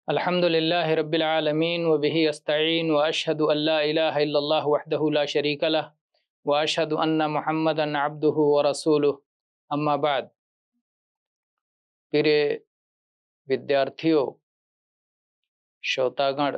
الحمدللہ رب العالمین وبہ استعین واشہد ان لا الہ الا اللہ وحدہ لا شریک لہ واشہد ان محمدا عبدہ ورسولہ اما بعد۔ પ્રિય વિદ્યાર્થીઓ, શ્રોતાગણ,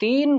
3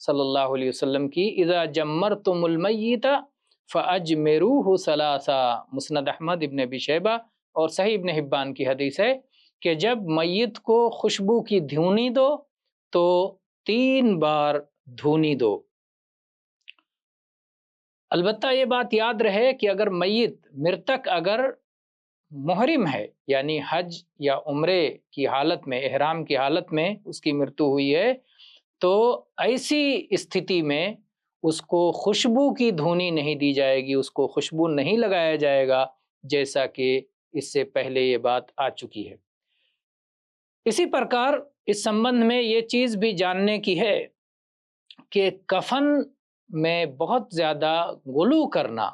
صلی اللہ علیہ وسلم کی اذا جمرتم المیت فاجمروہ ثلاثا، مسند احمد، ابن ابی شیبہ اور صحیح ابن حبان کی حدیث ہے کہ جب میت کو خوشبو کی دھونی دو تو 3 بار دھونی دو۔ البتہ یہ بات یاد رہے کہ اگر میت مرتک اگر محرم ہے، یعنی حج یا عمرے کی حالت میں، احرام کی حالت میں اس کی مرتو ہوئی ہے، تو ایسی استھتی میں اس کو خوشبو کی دھونی نہیں دی جائے گی، اس کو خوشبو نہیں لگایا جائے گا، جیسا کہ اس سے پہلے یہ بات آ چکی ہے۔ اسی پرکار اس سمبندھ میں یہ چیز بھی جاننے کی ہے کہ کفن میں بہت زیادہ غلو کرنا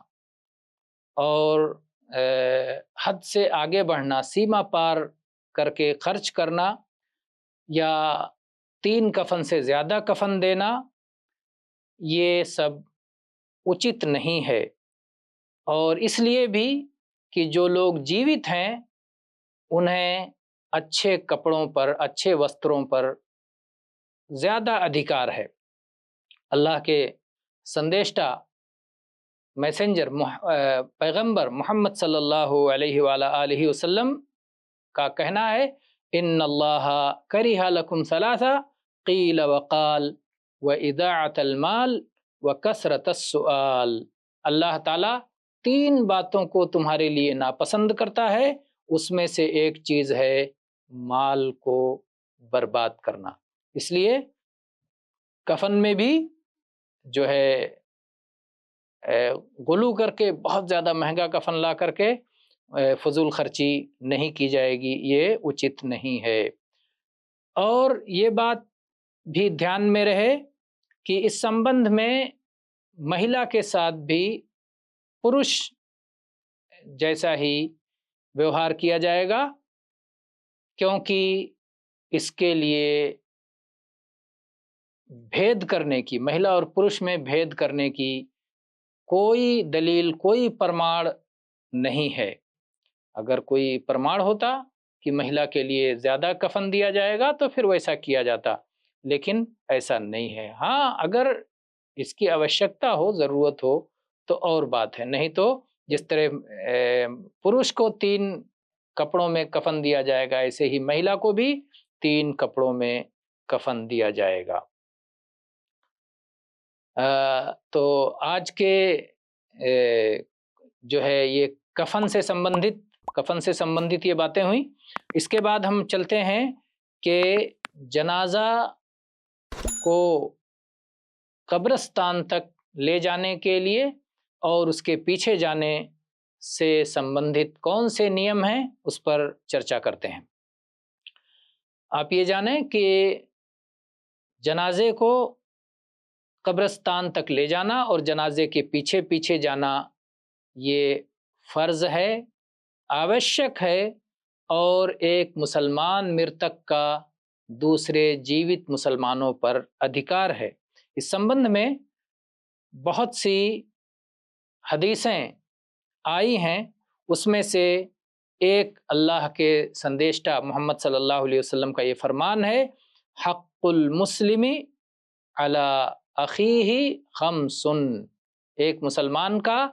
اور حد سے آگے بڑھنا، سیما پار کر کے خرچ کرنا یا 3 کفن سے زیادہ کفن دینا، یہ سب اچت نہیں ہے۔ اور اس لیے بھی کہ جو لوگ جیوت ہیں انہیں اچھے کپڑوں پر، اچھے وستروں پر زیادہ ادھیکار ہے۔ اللہ کے سندیشٹا میسنجر پیغمبر محمد صلی اللہ علیہ وآلہ وسلم کا کہنا ہے ان اللہ کرہ لکم ثلاثا قیل وقال واضاعۃ المال وکثرۃ السؤال، اللہ تعالیٰ 3 باتوں کو تمہارے لیے ناپسند کرتا ہے، اس میں سے ایک چیز ہے مال کو برباد کرنا۔ اس لیے کفن میں بھی جو ہے غلو کر کے بہت زیادہ مہنگا کفن لا کر کے فضول خرچی نہیں کی جائے گی، یہ اچت نہیں ہے۔ اور یہ بات بھی دھیان میں رہے کہ اس سمبندھ میں مہیلا کے ساتھ بھی پرش جیسا ہی ویوہار کیا جائے گا، کیونکہ اس کے لیے بھید کرنے کی، مہیلا اور پرش میں بھید کرنے کی کوئی دلیل، کوئی پرماڑ نہیں ہے۔ اگر کوئی پرماڑ ہوتا کہ مہیلا کے لیے زیادہ کفن دیا جائے گا تو پھر ویسا کیا جاتا، لیکن ایسا نہیں ہے۔ ہاں اگر اس کی آوشکتا ہو، ضرورت ہو تو اور بات ہے، نہیں تو جس طرح پرش کو 3 کپڑوں میں کفن دیا جائے گا، ایسے ہی مہیلا کو بھی 3 کپڑوں میں کفن دیا جائے گا۔ تو آج کے جو ہے یہ کفن سے سمبندھت یہ باتیں ہوئیں۔ اس کے بعد ہم چلتے ہیں کہ جنازہ کو قبرستان تک لے جانے کے لیے اور اس کے پیچھے جانے سے سمبندھت کون سے نیم ہیں اس پر چرچا کرتے ہیں۔ آپ یہ جانیں کہ جنازے کو قبرستان تک لے جانا اور جنازے کے پیچھے پیچھے جانا یہ فرض ہے، آوشک ہے، اور ایک مسلمان مرتک کا دوسرے جیوت مسلمانوں پر ادھیکار ہے۔ اس سمبندھ میں بہت سی حدیثیں آئی ہیں، اس میں سے ایک اللہ کے سندیشٹا محمد صلی اللہ علیہ وسلم کا یہ فرمان ہے، حق المسلم علی اخیہ خمس، ایک مسلمان کا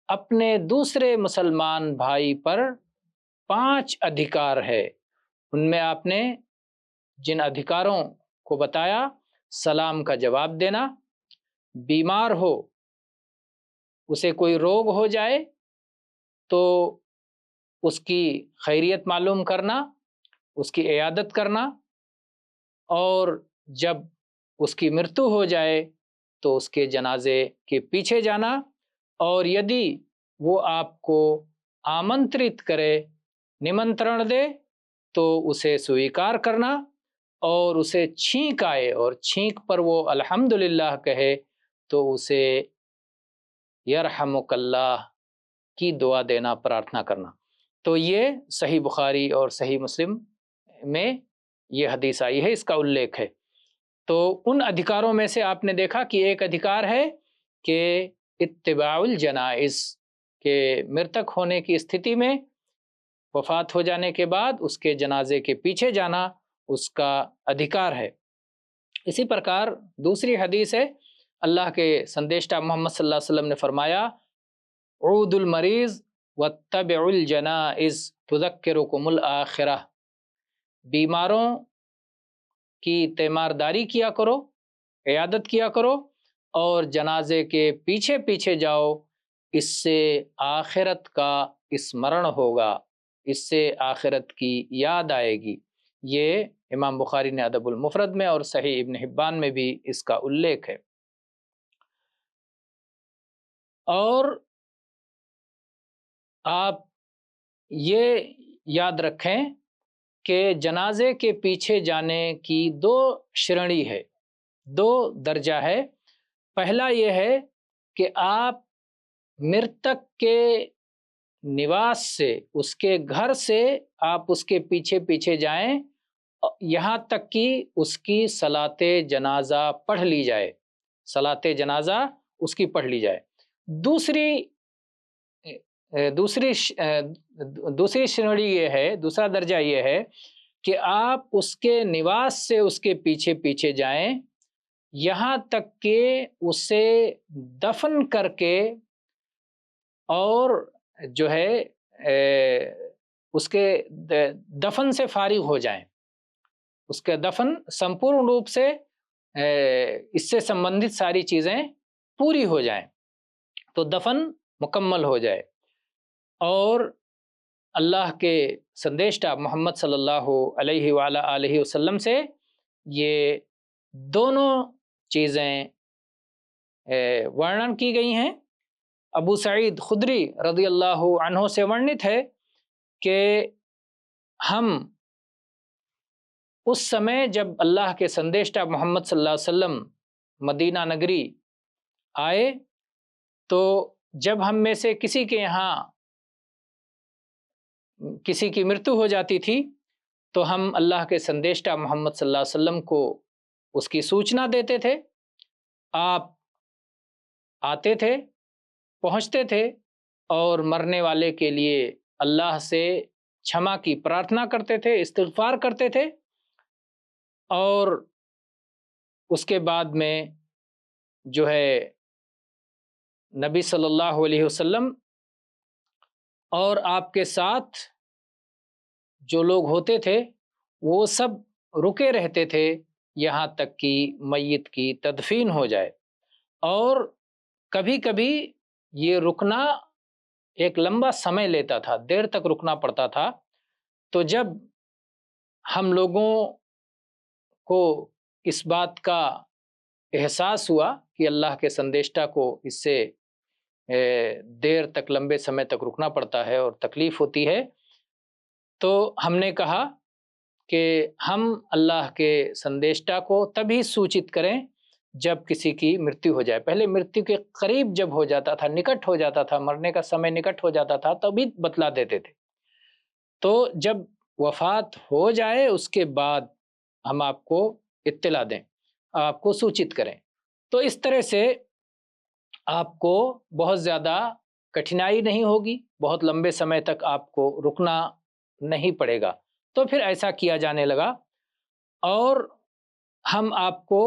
اپنے دوسرے مسلمان بھائی پر 5 ادھیکار ہے۔ ان میں آپ نے جن ادھیکاروں کو بتایا، سلام کا جواب دینا، بیمار ہو، اسے کوئی روگ ہو جائے تو اس کی خیریت معلوم کرنا، اس کی عیادت کرنا، اور جب اس کی مرتو ہو جائے تو اس کے جنازے کے پیچھے جانا، اور یدی وہ آپ کو آمنترت کرے، نمنترن دے، تو اسے سویکار کرنا، اور اسے چھینک آئے اور چھینک پر وہ الحمدللہ کہے تو اسے یرحمک اللہ کی دعا دینا، پرارتھنا کرنا۔ تو یہ صحیح بخاری اور صحیح مسلم میں یہ حدیث آئی ہے، اس کا الیکھ ہے۔ تو ان ادھیکاروں میں سے آپ نے دیکھا کہ ایک ادھیکار ہے کہ اتباع الجنائز، کہ مرتک ہونے کی استھتی میں، وفات ہو جانے کے بعد اس کے جنازے کے پیچھے جانا اس کا ادھیکار ہے۔ اسی پرکار دوسری حدیث ہے، اللہ کے سندیشٹا محمد صلی اللہ علیہ وسلم نے فرمایا عود المریض واتبعوا الجنائز تذکرکم الآخرہ، بیماروں کی تیمارداری کیا کرو، عیادت کیا کرو، اور جنازے کے پیچھے پیچھے جاؤ، اس سے آخرت کا اسمرن ہوگا، اس سے آخرت کی یاد آئے گی۔ یہ امام بخاری نے ادب المفرد میں اور صحیح ابن حبان میں بھی اس کا الیکھ ہے۔ اور آپ یہ یاد رکھیں کہ جنازے کے پیچھے جانے کی دو شرنی ہے، دو درجہ ہے۔ پہلا یہ ہے کہ آپ مرتک کے نواس سے، اس کے گھر سے آپ اس کے پیچھے پیچھے جائیں یہاں تک کہ اس کی صلاۃ جنازہ پڑھ لی جائے، صلاۃ جنازہ اس کی پڑھ لی جائے۔ دوسری شرنی یہ ہے، دوسرا درجہ یہ ہے کہ آپ اس کے نواس سے اس کے پیچھے پیچھے جائیں یہاں تک کہ اسے دفن کر کے اور جو ہے اس کے دفن سے فارغ ہو جائیں، اس کے دفن سمپورن روپ سے اس سے سمبندھت ساری چیزیں پوری ہو جائیں تو دفن مکمل ہو جائے۔ اور اللہ کے سندیشٹا محمد صلی اللہ علیہ وآلہ وسلم سے یہ دونوں چیزیں ورنن کی گئی ہیں۔ ابو سعید خدری رضی اللہ عنہ سے ورنت ہے کہ ہم اس سمے جب اللہ کے سندیشٹا محمد صلی اللہ علیہ وسلم مدینہ نگری آئے تو جب ہم میں سے کسی کے یہاں کسی کی مرتو ہو جاتی تھی تو ہم اللہ کے سندیشٹا محمد صلی اللہ علیہ وسلم کو اس کی سوچنا دیتے تھے، آپ آتے تھے، پہنچتے تھے اور مرنے والے کے لیے اللہ سے چھما کی پرارتھنا کرتے تھے، استغفار کرتے تھے، اور اس کے بعد میں جو ہے نبی صلی اللہ علیہ وسلم اور آپ کے ساتھ جو لوگ ہوتے تھے وہ سب رکے رہتے تھے یہاں تک کہ میت کی تدفین ہو جائے۔ اور کبھی کبھی یہ رکنا ایک لمبا سمے لیتا تھا، دیر تک رکنا پڑتا تھا۔ تو جب ہم لوگوں کو اس بات کا احساس ہوا کہ اللہ کے سندیشٹا کو اس سے دیر تک، لمبے سمے تک رکنا پڑتا ہے اور تکلیف ہوتی ہے، تو ہم نے کہا کہ ہم اللہ کے سندیشٹا کو تبھی سوچت کریں جب کسی کی مرتیو ہو جائے۔ پہلے مرتیو کے قریب جب ہو جاتا تھا، نکٹ ہو جاتا تھا، مرنے کا سمے نکٹ ہو جاتا تھا، تبھی بتلا دیتے تھے۔ تو جب وفات ہو جائے اس کے بعد ہم آپ کو اطلاع دیں، آپ کو سوچت کریں۔ تو اس طرح سے آپ کو بہت زیادہ کٹھنائی نہیں ہوگی، بہت لمبے سمے تک آپ کو رکنا نہیں پڑے گا۔ تو پھر ایسا کیا جانے لگا، اور ہم آپ کو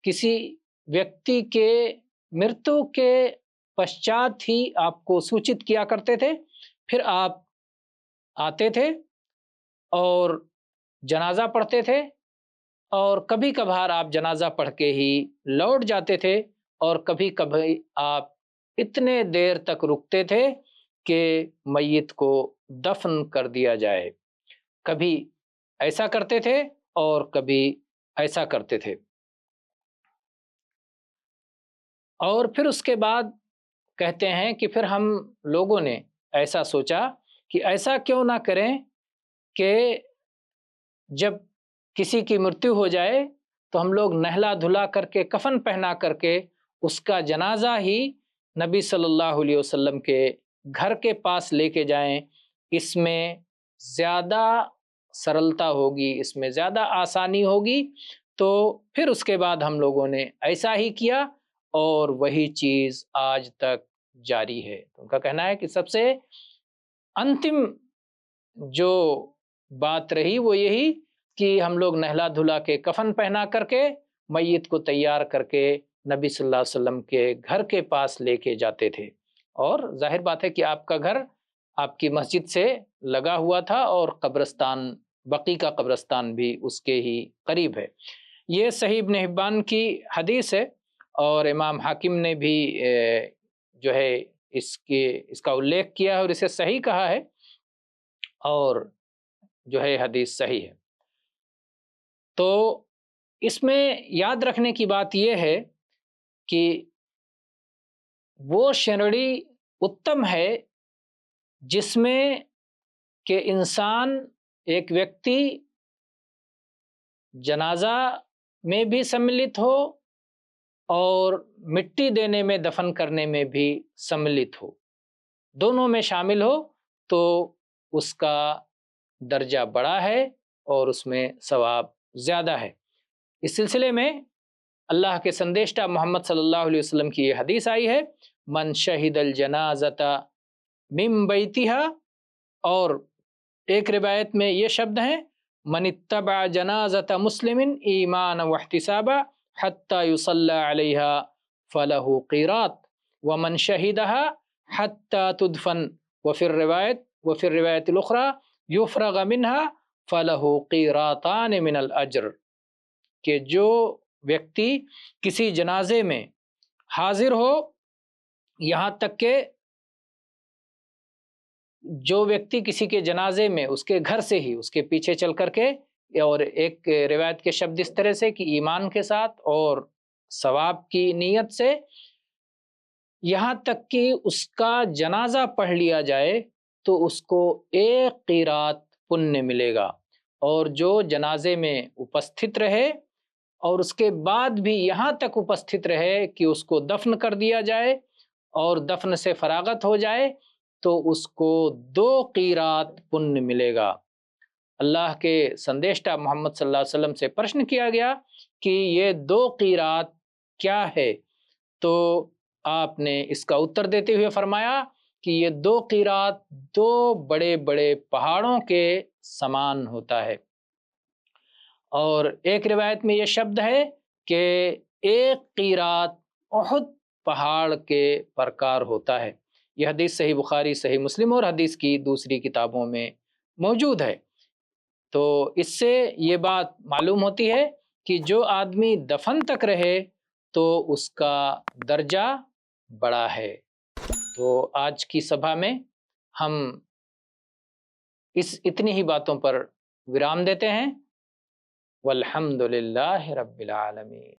کسی ویکتی کے مرتو کے پشچات ہی آپ کو سوچت کیا کرتے تھے۔ پھر آپ آتے تھے اور جنازہ پڑھتے تھے، اور کبھی کبھار آپ جنازہ پڑھ کے ہی لوٹ جاتے تھے، اور کبھی کبھی آپ اتنے دیر تک رکتے تھے کہ میت کو دفن کر دیا جائے۔ کبھی ایسا کرتے تھے اور کبھی ایسا کرتے تھے۔ اور پھر اس کے بعد کہتے ہیں کہ پھر ہم لوگوں نے ایسا سوچا کہ ایسا کیوں نہ کریں کہ جب کسی کی مرتیو ہو جائے تو ہم لوگ نہلا دھلا کر کے، کفن پہنا کر کے اس کا جنازہ ہی نبی صلی اللہ علیہ وسلم کے گھر کے پاس لے کے جائیں۔ اس میں زیادہ سرلتا ہوگی، اس میں زیادہ آسانی ہوگی۔ تو پھر اس کے بعد ہم لوگوں نے ایسا ہی کیا، اور وہی چیز آج تک جاری ہے۔ ان کا کہنا ہے کہ سب سے انتم جو بات رہی وہ یہی کی ہم لوگ نہلا دھلا کے کفن پہنا کر کے میت کو تیار کر کے نبی صلی اللہ علیہ وسلم کے گھر کے پاس لے کے جاتے تھے، اور ظاہر بات ہے کہ آپ کا گھر آپ کی مسجد سے لگا ہوا تھا اور قبرستان بقی کا قبرستان بھی اس کے ہی قریب ہے۔ یہ صحیح ابن حبان کی حدیث ہے، اور امام حاکم نے بھی جو ہے اس کا الیخ کیا ہے اور اسے صحیح کہا ہے، اور جو ہے حدیث صحیح ہے۔ تو اس میں یاد رکھنے کی بات یہ ہے کہ وہ شرڑی اتم ہے جس میں کہ انسان ایک ویکتی جنازہ میں بھی سملت ہو اور مٹی دینے میں دفن کرنے میں بھی سملت ہو، دونوں میں شامل ہو تو اس کا درجہ بڑا ہے اور اس میں ثواب زیادہ ہے۔ اس سلسلے میں اللہ کے سندیشتہ محمد صلی اللہ علیہ وسلم کی یہ حدیث آئی ہے، من شہد الجنازۃ من بیتھا، اور ایک روایت میں یہ شبد ہیں من اتبع جنازۃ مسلم ایمانا واحتسابا حتی یصلی علیہا فلہ قیراط ومن شہدها حتی تدفن وفی الروایت الاخری یفرغ منها فلہ قیراطان من الاجر، کہ جو ویکتی کسی جنازے میں حاضر ہو، یہاں تک کہ جو ویکتی کسی کے جنازے میں اس کے گھر سے ہی اس کے پیچھے چل کر کے، اور ایک روایت کے شبد اس طرح سے کہ ایمان کے ساتھ اور ثواب کی نیت سے، یہاں تک کہ اس کا جنازہ پڑھ لیا جائے تو اس کو 1 قیراط پنیہ ملے گا، اور جو جنازے میں اپستھت رہے اور اس کے بعد بھی یہاں تک اپستھت رہے کہ اس کو دفن کر دیا جائے اور دفن سے فراغت ہو جائے تو اس کو 2 قیراط پنیہ ملے گا۔ اللہ کے سندیشتہ محمد صلی اللہ علیہ وسلم سے پرشن کیا گیا کہ یہ 2 قیراط کیا ہے، تو آپ نے اس کا اتر دیتے ہوئے فرمایا کہ یہ 2 قیراط 2 بڑے بڑے پہاڑوں کے سمان ہوتا ہے۔ اور ایک روایت میں یہ شبد ہے کہ 1 قیراط احد پہاڑ کے پرکار ہوتا ہے۔ یہ حدیث صحیح بخاری، صحیح مسلم اور حدیث کی دوسری کتابوں میں موجود ہے۔ تو اس سے یہ بات معلوم ہوتی ہے کہ جو آدمی دفن تک رہے تو اس کا درجہ بڑا ہے۔ تو آج کی سبھا میں ہم اتنی ہی باتوں پر ورام دیتے ہیں۔ والحمد للہ رب العالمین۔